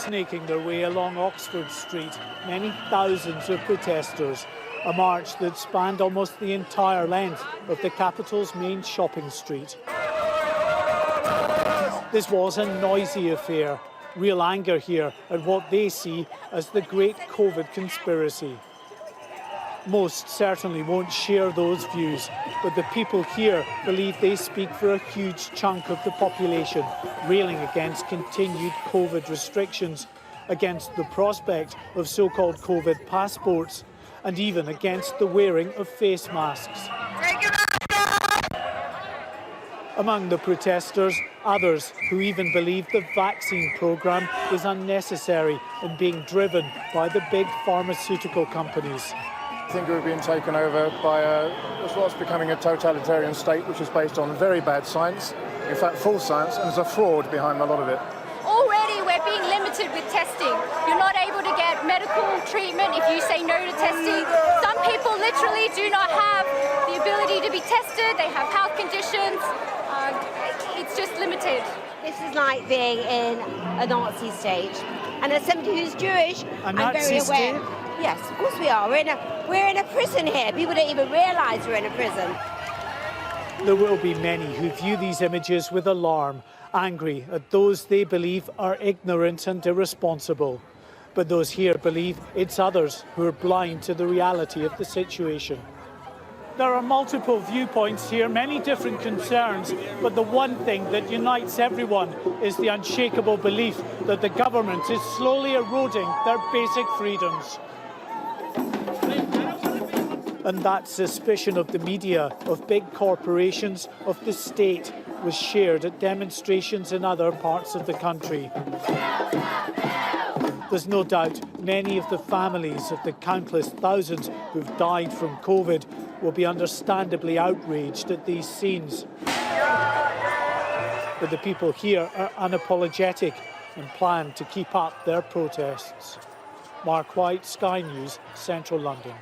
snaking their way along Oxford Street, many thousands of protesters. A march that spanned almost the entire length of the capital's main shopping street. This was a noisy affair. Real anger here at what they see as the great COVID conspiracy. Most certainly won't share those views, but the people here believe they speak for a huge chunk of the population, railing against continued COVID restrictions, against the prospect of so-called COVID passports, and even against the wearing of face masks. Among the protesters, others who even believe the vaccine programme is unnecessary and being driven by the big pharmaceutical companies. I think we've been taken over by what's becoming a totalitarian state, which is based on very bad science, in fact false science, and there's a fraud behind a lot of it. Already we're being limited with testing. You're not able to get medical treatment if you say no to testing. Some people literally do not have the ability to be tested. They have health conditions. It's just limited. This is like being in a Nazi state. And as somebody who's Jewish, I'm very aware. Yes, of course we are. We're in a prison here. People don't even realise we're in a prison. There will be many who view these images with alarm, angry at those they believe are ignorant and irresponsible. But those here believe it's others who are blind to the reality of the situation. There are multiple viewpoints here, many different concerns, but the one thing that unites everyone is the unshakable belief that the government is slowly eroding their basic freedoms. And that suspicion of the media, of big corporations, of the state was shared at demonstrations in other parts of the country. There's no doubt many of the families of the countless thousands who've died from COVID will be understandably outraged at these scenes. But the people here are unapologetic and plan to keep up their protests. Mark White, Sky News, Central London.